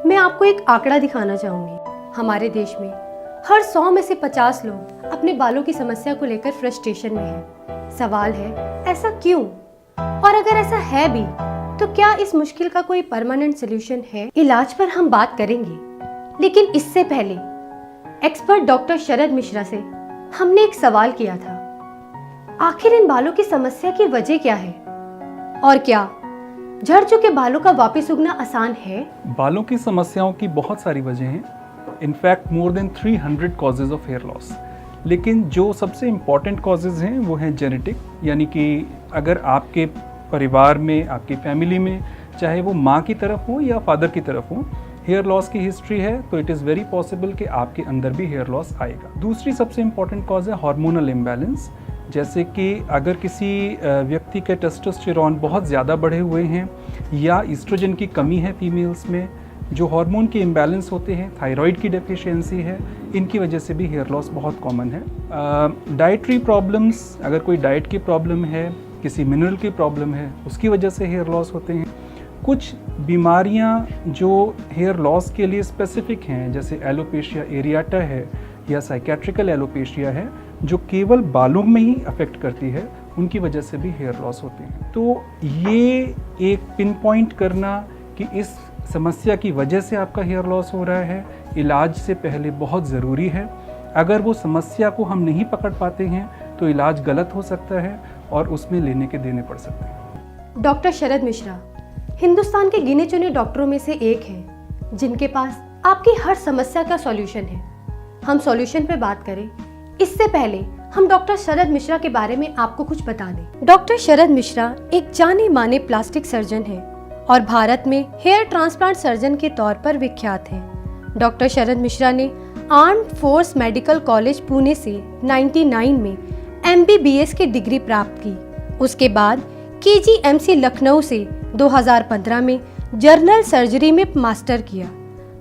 मैं आपको एक आंकड़ा दिखाना चाहूँगी। हमारे देश में हर 100 में से 50 लोग अपने बालों की समस्या को लेकर फ्रस्ट्रेशन में हैं। सवाल है, ऐसा क्यों? और अगर ऐसा है भी तो क्या इस मुश्किल का कोई परमानेंट सोल्यूशन है? इलाज पर हम बात करेंगे, लेकिन इससे पहले एक्सपर्ट डॉक्टर शरद मिश्रा से हमने एक सवाल किया था। आखिर इन बालों की समस्या की वजह क्या है और क्या झड़ चुके बालों का वापस उगना आसान है? बालों की समस्याओं की बहुत सारी वजह हैं, in fact more than 300 causes of hair loss. लेकिन जो सबसे इम्पॉर्टेंट कॉजेज हैं वो हैं जेनेटिक, यानी कि अगर आपके परिवार में, आपकी फैमिली में, चाहे वो माँ की तरफ हो या फादर की तरफ हो, हेयर लॉस की हिस्ट्री है तो इट इज़ वेरी पॉसिबल कि आपके अंदर भी हेयर लॉस आएगा। दूसरी सबसे इम्पॉर्टेंट कॉज है हार्मोनल इम्बैलेंस, जैसे कि अगर किसी व्यक्ति के टेस्टोस्टेरोन बहुत ज़्यादा बढ़े हुए हैं या ईस्ट्रोजन की कमी है फीमेल्स में, जो हार्मोन के इम्बैलेंस होते हैं, थायराइड की डेफिशिएंसी है, इनकी वजह से भी हेयर लॉस बहुत कॉमन है। डाइटरी प्रॉब्लम्स, अगर कोई डाइट की प्रॉब्लम है, किसी मिनरल की प्रॉब्लम है, उसकी वजह से हेयर लॉस होते हैं। कुछ बीमारियां जो हेयर लॉस के लिए स्पेसिफिक हैं, जैसे एलोपेशिया एरियाटा है या साइकेट्रिकल एलोपेशिया है, जो केवल बालों में ही अफेक्ट करती है, उनकी वजह से भी हेयर लॉस होते हैं। तो ये एक पिन पॉइंट करना कि इस समस्या की वजह से आपका हेयर लॉस हो रहा है, इलाज से पहले बहुत ज़रूरी है। अगर वो समस्या को हम नहीं पकड़ पाते हैं तो इलाज गलत हो सकता है और उसमें लेने के देने पड़ सकते हैं। डॉक्टर शरद मिश्रा हिंदुस्तान के गिने चुने डॉक्टरों में से एक हैं, जिनके पास आपकी हर समस्या का सॉल्यूशन है। हम सॉल्यूशन पे बात करें इससे पहले हम डॉक्टर शरद मिश्रा के बारे में आपको कुछ बता दें। डॉक्टर शरद मिश्रा एक जाने माने प्लास्टिक सर्जन हैं और भारत में हेयर ट्रांसप्लांट सर्जन के तौर पर विख्यात हैं। डॉक्टर शरद मिश्रा ने armed force medical college Pune से 99 में MBBS की डिग्री प्राप्त की। उसके बाद KGMC लखनऊ से 2015 में जनरल सर्जरी में मास्टर किया।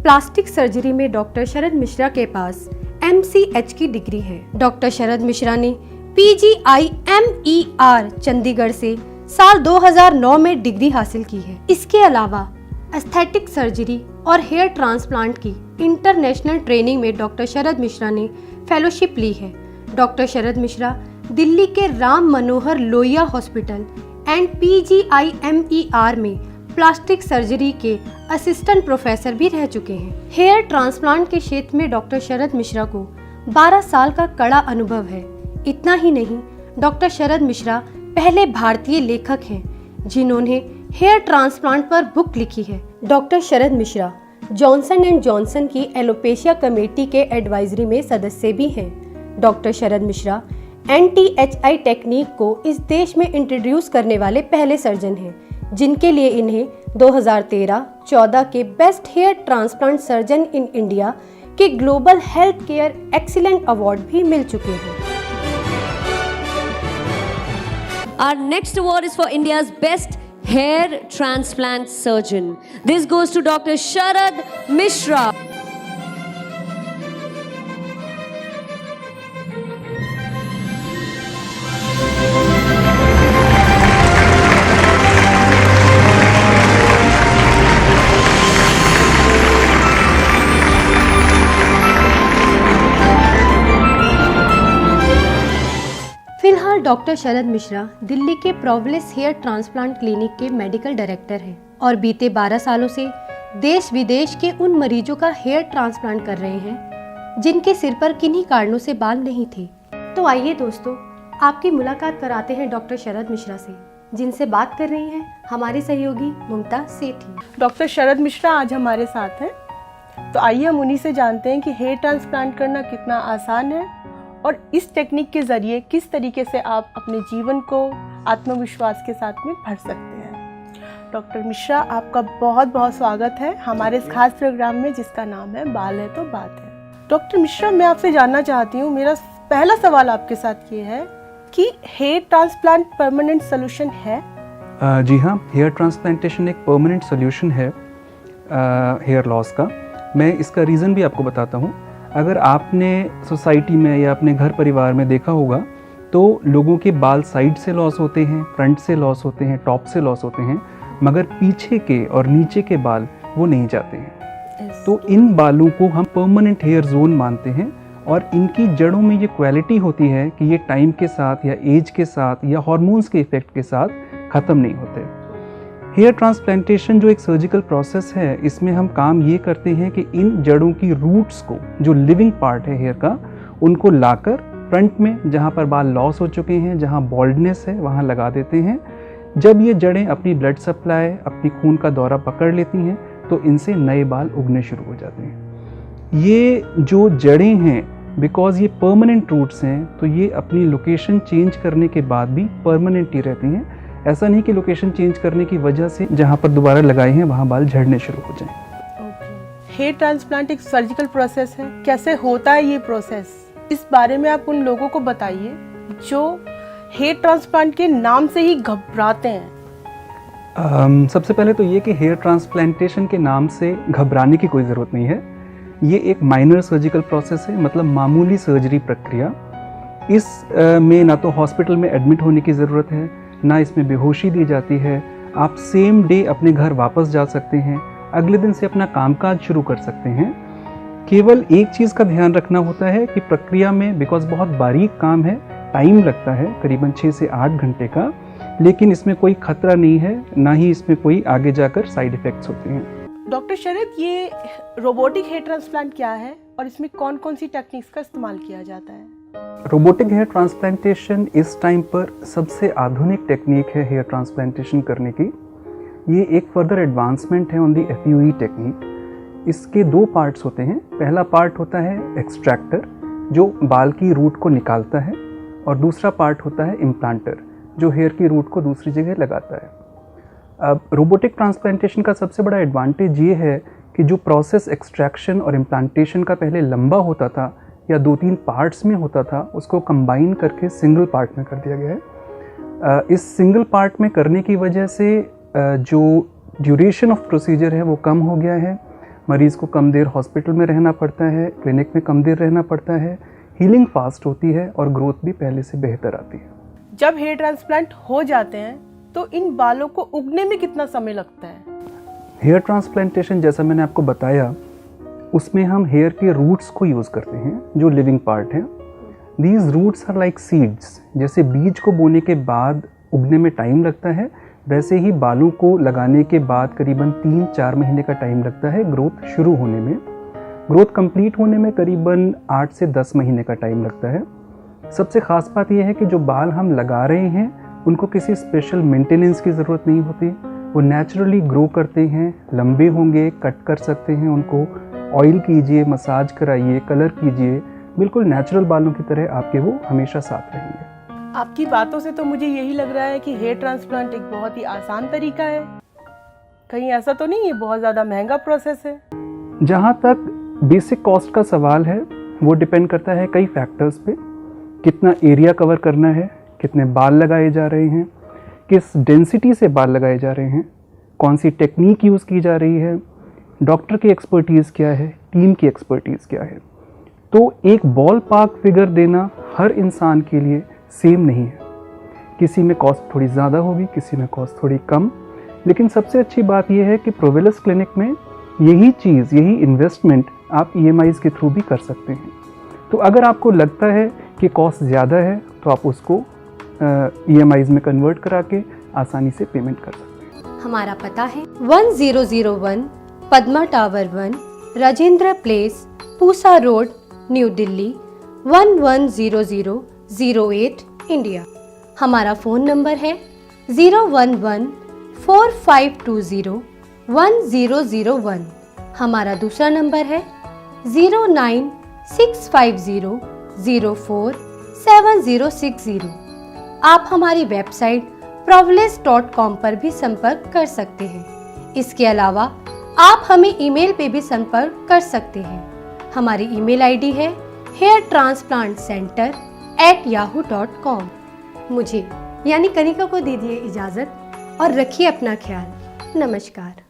प्लास्टिक सर्जरी में डॉक्टर शरद मिश्रा के पास MCH की डिग्री है। डॉक्टर शरद मिश्रा ने PGI-MER चंडीगढ़ से साल 2009 में डिग्री हासिल की है। इसके अलावा एस्थेटिक सर्जरी और हेयर ट्रांसप्लांट की इंटरनेशनल ट्रेनिंग में डॉक्टर शरद मिश्रा ने फेलोशिप ली है। डॉक्टर शरद मिश्रा दिल्ली के Ram Manohar Lohia hospital and PGI-MER में प्लास्टिक सर्जरी के असिस्टेंट प्रोफेसर भी रह चुके हैं। हेयर ट्रांसप्लांट के क्षेत्र में डॉक्टर शरद मिश्रा को 12 साल का कड़ा अनुभव है। इतना ही नहीं, डॉक्टर शरद मिश्रा पहले भारतीय लेखक हैं जिन्होंने हेयर ट्रांसप्लांट पर बुक लिखी है। Doctor Sharad Mishra Johnson and Johnson की एलोपेशिया कमेटी के एडवाइजरी में सदस्य भी हैं। डॉक्टर शरद मिश्रा NTHI टेक्निक को इस देश में इंट्रोड्यूस करने वाले पहले सर्जन हैं, जिनके लिए इन्हें 2013-14 के best hair transplant surgeon in India के global health care excellent award भी मिल चुके हैं। Our next award is for India's best hair transplant surgeon. This goes to Dr. Sharad Mishra. फिलहाल डॉक्टर शरद मिश्रा दिल्ली के प्रोवलिस हेयर ट्रांसप्लांट क्लिनिक के medical director हैं और बीते 12 सालों से देश विदेश के उन मरीजों का हेयर ट्रांसप्लांट कर रहे हैं जिनके सिर पर किन्हीं कारणों से बाल नहीं थे। तो आइए दोस्तों, आपकी मुलाकात कराते हैं डॉक्टर शरद मिश्रा से, जिनसे बात कर रही हैं हमारी सहयोगी मुमताज सेठी। डॉक्टर शरद मिश्रा आज हमारे साथ हैं, तो आइए हम उन्हीं से जानते हैं कि हेयर ट्रांसप्लांट करना कितना आसान है और इस टेक्निक के ज़रिए किस तरीके से आप अपने जीवन को आत्मविश्वास के साथ में भर सकते हैं। डॉक्टर मिश्रा, आपका बहुत बहुत स्वागत है हमारे इस खास प्रोग्राम में जिसका नाम है बाल है तो बात है। डॉक्टर मिश्रा, मैं आपसे जानना चाहती हूँ, मेरा पहला सवाल आपके साथ ये है कि हेयर ट्रांसप्लांट परमानेंट सोल्यूशन है? जी हाँ, हेयर ट्रांसप्लांटेशन एक परमानेंट सोल्यूशन है हेयर लॉस का। मैं इसका रीज़न भी आपको बताता हूँ। अगर आपने सोसाइटी में या अपने घर परिवार में देखा होगा तो लोगों के बाल साइड से लॉस होते हैं, फ्रंट से लॉस होते हैं, टॉप से लॉस होते हैं, मगर पीछे के और नीचे के बाल वो नहीं जाते हैं। तो इन बालों को हम परमानेंट हेयर जोन मानते हैं और इनकी जड़ों में ये क्वालिटी होती है कि ये टाइम के साथ या एज के साथ या हार्मोन्स के इफेक्ट के साथ ख़त्म नहीं होते। हेयर ट्रांसप्लांटेशन जो एक सर्जिकल प्रोसेस है, इसमें हम काम ये करते हैं कि इन जड़ों की रूट्स को, जो लिविंग पार्ट है हेयर का, उनको लाकर फ्रंट में जहाँ पर बाल लॉस हो चुके हैं, जहाँ बॉल्डनेस है, वहाँ लगा देते हैं। जब ये जड़ें अपनी ब्लड सप्लाई, अपनी खून का दौरा पकड़ लेती हैं तो इनसे नए बाल उगने शुरू हो जाते हैं। ये जो जड़ें हैं, बिकॉज ये परमानेंट रूट्स हैं, तो ये अपनी लोकेशन चेंज करने के बाद भी परमानेंट ही रहती हैं। ऐसा नहीं कि लोकेशन चेंज करने की वजह से जहाँ पर दोबारा लगाए हैं वहाँ बाल झड़ने शुरू हो जाएं। हेयर ट्रांसप्लांट एक सर्जिकल प्रोसेस है, कैसे होता है ये प्रोसेस, इस बारे में आप उन लोगों को बताइए जो हेयर ट्रांसप्लांट के नाम से ही घबराते हैं। सबसे पहले तो ये कि हेयर ट्रांसप्लांटेशन के नाम से घबराने की कोई ज़रूरत नहीं है। ये एक माइनर सर्जिकल प्रोसेस है, मतलब मामूली सर्जरी प्रक्रिया। इस में ना तो हॉस्पिटल में एडमिट होने की ज़रूरत है, ना इसमें बेहोशी दी जाती है। आप सेम डे अपने घर वापस जा सकते हैं, अगले दिन से अपना कामकाज शुरू कर सकते हैं। केवल एक चीज़ का ध्यान रखना होता है कि प्रक्रिया में, बिकॉज बहुत बारीक काम है, टाइम लगता है करीबन 6 से 8 घंटे का, लेकिन इसमें कोई खतरा नहीं है, ना ही इसमें कोई आगे जाकर साइड इफ़ेक्ट्स होते हैं। डॉक्टर शरद, ये रोबोटिक हेयर ट्रांसप्लांट क्या है और इसमें कौन कौन सी टेक्निक्स का इस्तेमाल किया जाता है? रोबोटिक हेयर ट्रांसप्लांटेशन इस टाइम पर सबसे आधुनिक टेक्निक है हेयर ट्रांसप्लांटेशन करने की। ये एक फर्दर एडवांसमेंट है ऑन दी FUE टेक्निक। इसके 2 पार्ट्स होते हैं। पहला पार्ट होता है एक्सट्रैक्टर, जो बाल की रूट को निकालता है, और दूसरा पार्ट होता है इम्प्लांटर, जो हेयर की रूट को दूसरी जगह लगाता है। अब रोबोटिक ट्रांसप्लांटेशन का सबसे बड़ा एडवांटेज ये है कि जो प्रोसेस एक्सट्रैक्शन और इम्प्लांटेशन का पहले लंबा होता था या 2-3 पार्ट्स में होता था, उसको कंबाइन करके सिंगल पार्ट में कर दिया गया है। इस सिंगल पार्ट में करने की वजह से जो ड्यूरेशन ऑफ प्रोसीजर है वो कम हो गया है। मरीज़ को कम देर हॉस्पिटल में रहना पड़ता है, क्लिनिक में कम देर रहना पड़ता है, हीलिंग फास्ट होती है और ग्रोथ भी पहले से बेहतर आती है। जब हेयर ट्रांसप्लांट हो जाते हैं तो इन बालों को उगने में कितना समय लगता है? हेयर ट्रांसप्लांटेशन, जैसा मैंने आपको बताया, उसमें हम हेयर के रूट्स को यूज़ करते हैं, जो लिविंग पार्ट है। These roots are like seeds. जैसे बीज को बोने के बाद उगने में टाइम लगता है, वैसे ही बालों को लगाने के बाद करीबन 3-4 महीने का टाइम लगता है ग्रोथ शुरू होने में। ग्रोथ कंप्लीट होने में करीबन 8 से 10 महीने का टाइम लगता है। सबसे ख़ास बात यह है कि जो बाल हम लगा रहे हैं उनको किसी स्पेशल मेंटेनेंस की ज़रूरत नहीं होती। वो नेचुरली ग्रो करते हैं, लंबे होंगे, कट कर सकते हैं उनको, ऑयल कीजिए, मसाज कराइए, कलर कीजिए, बिल्कुल नेचुरल बालों की तरह आपके वो हमेशा साथ रहेंगे। आपकी बातों से तो मुझे यही लग रहा है कि हेयर ट्रांसप्लांट एक बहुत ही आसान तरीका है। कहीं ऐसा तो नहीं है बहुत ज़्यादा महंगा प्रोसेस है? जहाँ तक बेसिक कॉस्ट का सवाल है, वो डिपेंड करता है कई फैक्टर्स पे। कितना एरिया कवर करना है, कितने बाल लगाए जा रहे हैं, किस डेंसिटी से बाल लगाए जा रहे हैं, कौन सी टेक्निक यूज़ की जा रही है, डॉक्टर की एक्सपर्टीज़ क्या है, टीम की एक्सपर्टीज़ क्या है। तो एक बॉल पार्क फिगर देना हर इंसान के लिए सेम नहीं है। किसी में कॉस्ट थोड़ी ज़्यादा होगी, किसी में कॉस्ट थोड़ी कम। लेकिन सबसे अच्छी बात यह है कि प्रोवेलस क्लिनिक में यही चीज़, यही इन्वेस्टमेंट आप EMIs के थ्रू भी कर सकते हैं। तो अगर आपको लगता है कि कॉस्ट ज़्यादा है तो आप उसको EMIs में कन्वर्ट करा के आसानी से पेमेंट कर सकते हैं। हमारा पता है 1001 Padma tower 1, Rajendra place, Pusa road, new Delhi 110008, India. हमारा फ़ोन नंबर है 011-4520-1001। हमारा दूसरा नंबर है 09650047060। आप हमारी वेबसाइट provelis.com पर भी संपर्क कर सकते हैं। इसके अलावा आप हमें ईमेल पे भी संपर्क कर सकते हैं। हमारी ईमेल आईडी है hairtransplantcenter@yahoo.com। मुझे यानी कनिका को दीजिए इजाज़त और रखिए अपना ख्याल। नमस्कार।